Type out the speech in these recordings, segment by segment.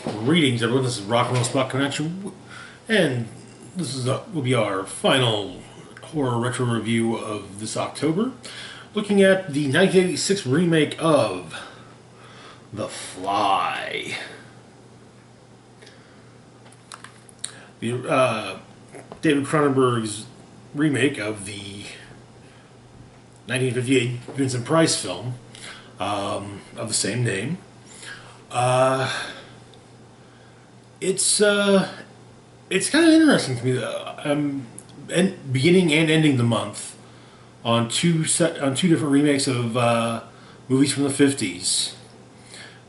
Greetings, everyone. This is Rock and Roll Spot Connection, and this will be our final horror retro review of this October, looking at the 1986 remake of The Fly. David Cronenberg's remake of the 1958 Vincent Price film of the same name. It's kind of interesting to me. Beginning and ending the month on two different remakes of movies from the 50s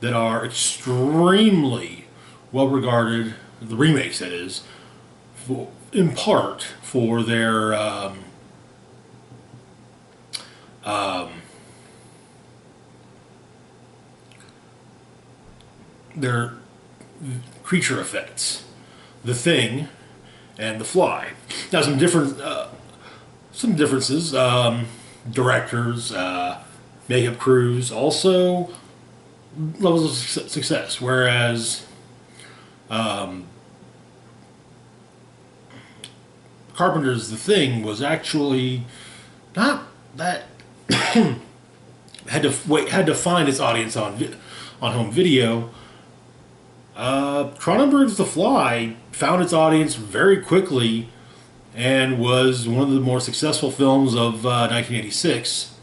that are extremely well regarded. The remakes, that is, in part for their creature effects, The Thing and The Fly. Now, some differences. Directors, makeup crews, also levels of success. Whereas Carpenter's The Thing was actually not that had to find its audience on home video. Cronenberg's The Fly found its audience very quickly and was one of the more successful films of 1986,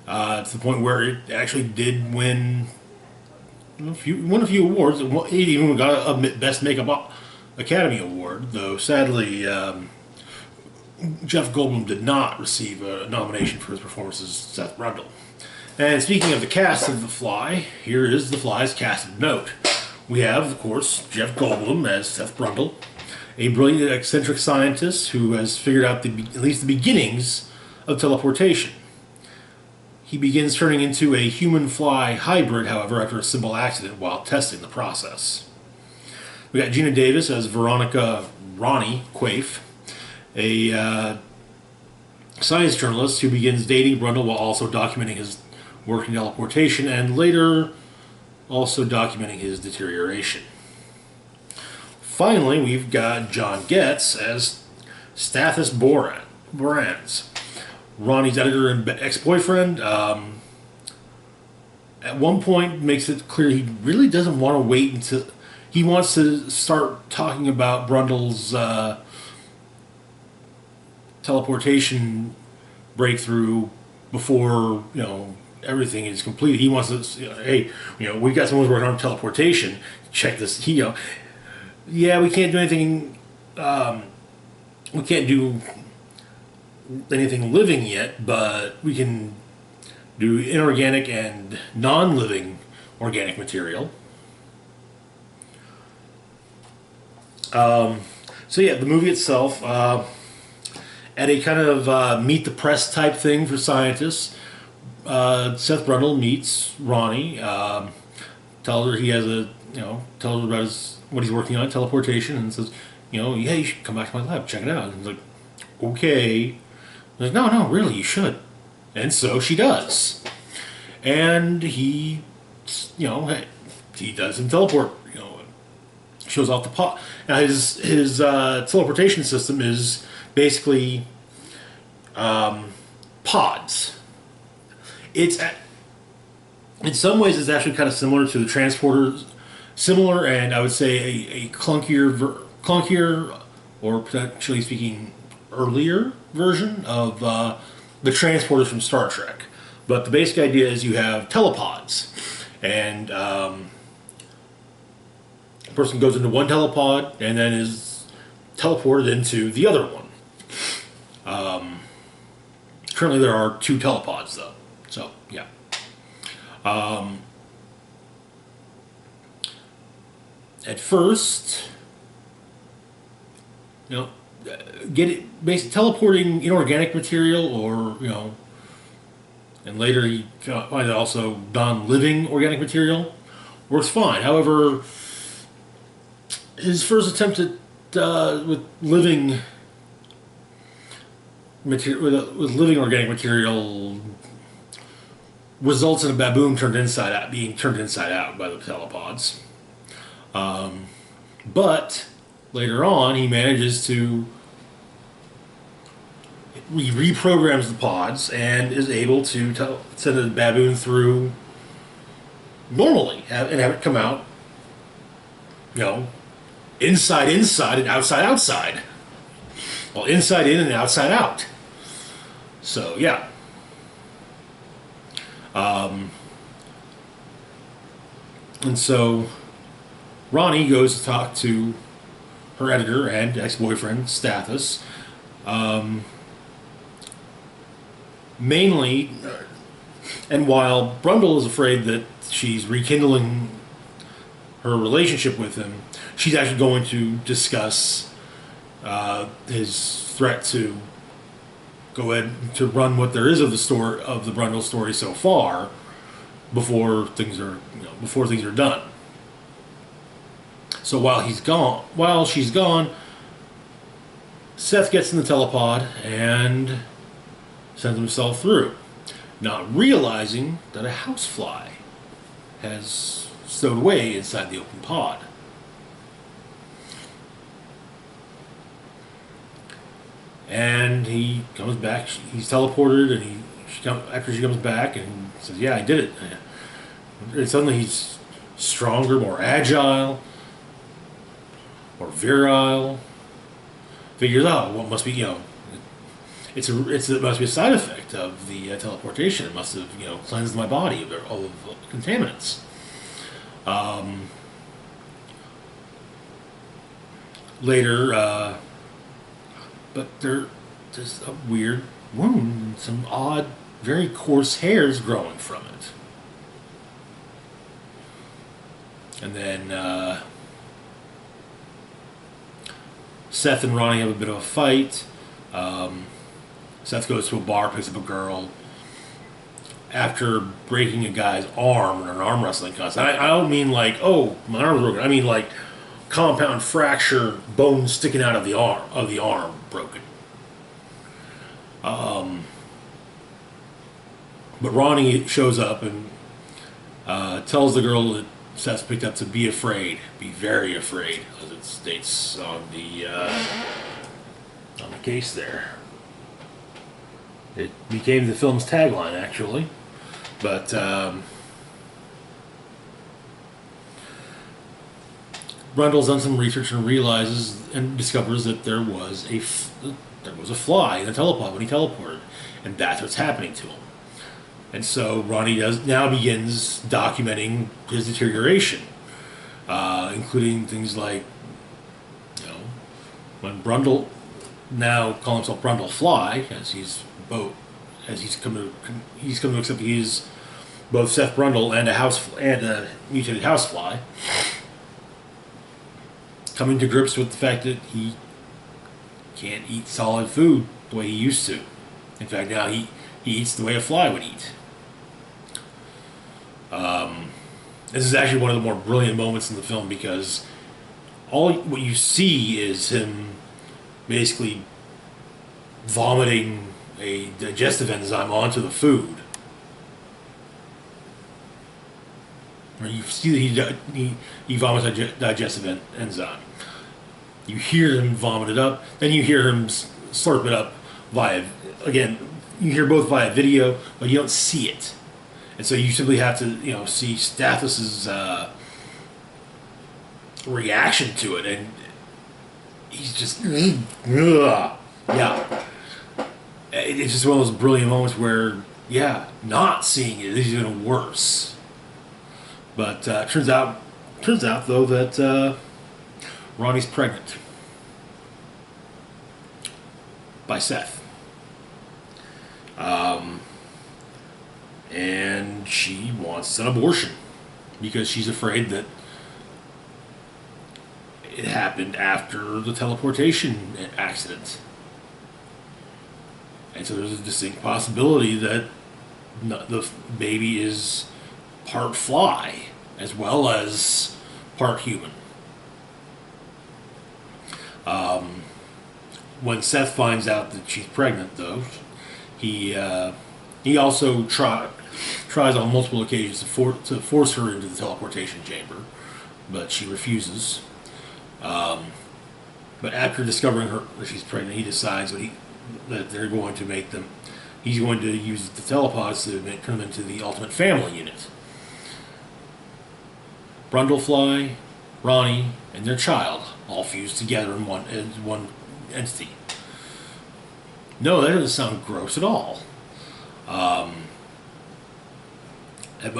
to the point where it actually did win a few awards. It even got a Best Makeup Academy Award, though sadly Jeff Goldblum did not receive a nomination for his performance as Seth Brundle. And speaking of the cast of The Fly, here is The Fly's cast of note. We have, of course, Jeff Goldblum as Seth Brundle, a brilliant eccentric scientist who has figured out at least the beginnings of teleportation. He begins turning into a human-fly hybrid, however, after a simple accident while testing the process. We got Gina Davis as Veronica Ronnie Quaife, a science journalist who begins dating Brundle while also documenting his work in teleportation, and later also documenting his deterioration. Finally, we've got John Getz as Stathis Borans, Ronnie's editor and ex-boyfriend. At one point makes it clear he really doesn't want to wait until he wants to start talking about Brundle's teleportation breakthrough before everything is complete. He wants to, hey, we've got someone who's working on teleportation. Check this. Yeah, we can't do anything. We can't do anything living yet, but we can do inorganic and non-living organic material. So yeah, the movie itself, at a kind of meet the press type thing for scientists. Seth Brundle meets Ronnie, tells her he has tells her about what he's working on, teleportation, and says, yeah, you should come back to my lab, check it out. And he's like, okay. He's like, no, really, you should. And so she does. And he does some teleport, shows off the pod. Now his teleportation system is basically pods. In some ways, it's actually kind of similar to the transporters, similar, and I would say a clunkier, or potentially speaking, earlier version of the transporters from Star Trek. But the basic idea is you have telepods, and a person goes into one telepod and then is teleported into the other one. Currently, there are 2 telepods, though. So, yeah. At first, basically teleporting inorganic material, or and later you find that also non-living organic material works fine. However, his first attempt at with living material, with living organic material, results in a baboon being turned inside out by the telepods. But later on, he manages to he reprograms the pods and is able to send a baboon through normally and have it come out, you know, inside and outside. Well, inside in and outside out. So yeah. And so Ronnie goes to talk to her editor and ex-boyfriend, Stathis. Mainly, and while Brundle is afraid that she's rekindling her relationship with him, she's actually going to discuss his threat to go ahead to run what there is of the story of the Brundle story so far before things are done. So while she's gone, Seth gets in the telepod and sends himself through, not realizing that a housefly has stowed away inside the open pod. And he comes back. He's teleported, and after she comes back, and says, "Yeah, I did it." And suddenly he's stronger, more agile, more virile. Figures out what must be, it must be a side effect of the teleportation. It must have, cleansed my body of all of the contaminants. Later, but there's a weird wound, some odd, very coarse hairs growing from it. And then Seth and Ronnie have a bit of a fight. Seth goes to a bar, picks up a girl. After breaking a guy's arm in an arm wrestling contest. I don't mean like, oh, my arm's broken. I mean like compound fracture, bone sticking out of the arm broken. But Ronnie shows up and tells the girl that Seth picked up to be afraid, be very afraid, as it states on the case there. It became the film's tagline, actually, but Brundle's done some research and realizes and discovers that there was a fly in the telepod when he teleported, and that's what's happening to him. And so Ronnie now begins documenting his deterioration, including things like, when Brundle now calling himself Brundle Fly, as he's come to accept he is both Seth Brundle and a mutated housefly, coming to grips with the fact that he can't eat solid food the way he used to. In fact, now he eats the way a fly would eat. This is actually one of the more brilliant moments in the film because what you see is him basically vomiting a digestive enzyme onto the food. Or you see that he vomits a digestive enzyme. You hear him vomit it up, then you hear him slurp it up you hear both via video, but you don't see it. And so you simply have to, see Stathis's reaction to it, and he's just, yeah. It's just one of those brilliant moments where, not seeing it is even worse. But turns out though that Ronnie's pregnant by Seth. And she wants an abortion because she's afraid that it happened after the teleportation accident. And so there's a distinct possibility that the baby is part fly as well as part human. When Seth finds out that she's pregnant, though, he also tries on multiple occasions to force her into the teleportation chamber, but she refuses. But after discovering that she's pregnant, he decides that they're going to make them. He's going to use the telepods to turn them into the ultimate family unit. Brundlefly, Ronnie, and their child all fused together in one entity. No, that doesn't sound gross at all. But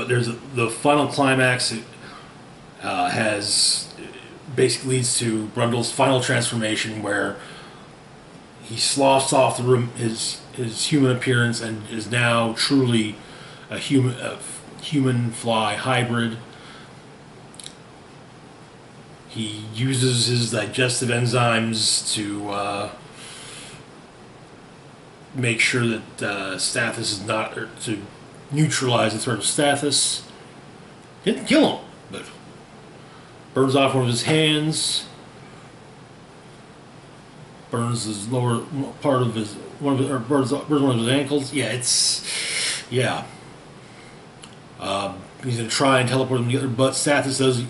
the final climax has basically leads to Brundle's final transformation, where he sloughs off his human appearance and is now truly a human fly hybrid. He uses his digestive enzymes to make sure that Stathis is not, or to neutralize the threat of Stathis. Didn't kill him, but burns off one of his hands, burns his lower part of his burns one of his ankles. He's gonna try and teleport him together, but Stathis has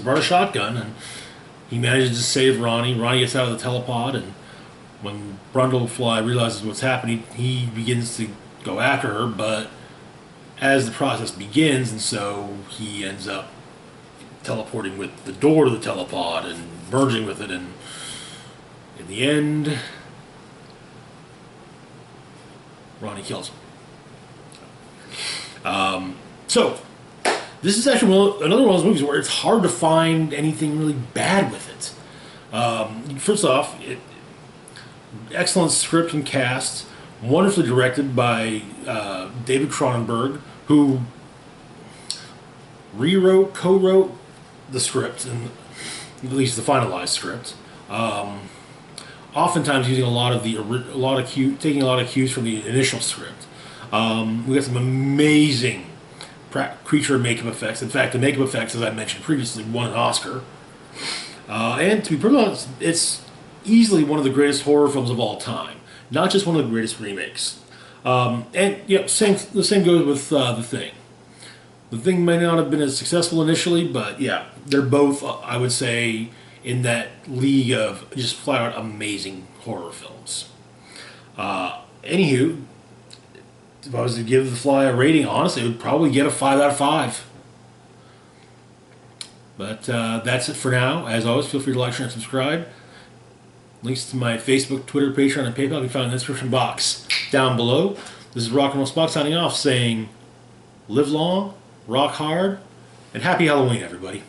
brought a shotgun, and he manages to save Ronnie. Ronnie gets out of the telepod, and when Brundlefly realizes what's happening, he begins to go after her, but as the process begins, and so he ends up teleporting with the door to the telepod and merging with it, and in the end, Ronnie kills him. So, this is actually another one of those movies where it's hard to find anything really bad with it. First off, excellent script and cast, wonderfully directed by David Cronenberg, who co-wrote the script, and at least the finalized script. Oftentimes using taking a lot of cues from the initial script. We got some amazing creature makeup effects. In fact, the makeup effects, as I mentioned previously, won an Oscar. And to be perfectly honest, it's easily one of the greatest horror films of all time, not just one of the greatest remakes. And the same goes with The Thing. The Thing may not have been as successful initially, but yeah, they're both, I would say, in that league of just flat out amazing horror films. Anywho, if I was to give The Fly a rating, honestly, it would probably get a 5 out of 5. But that's it for now. As always, feel free to like, share, and subscribe. Links to my Facebook, Twitter, Patreon, and PayPal can be found in the description box down below. This is Rock and Roll Spock signing off, saying live long, rock hard, and happy Halloween, everybody.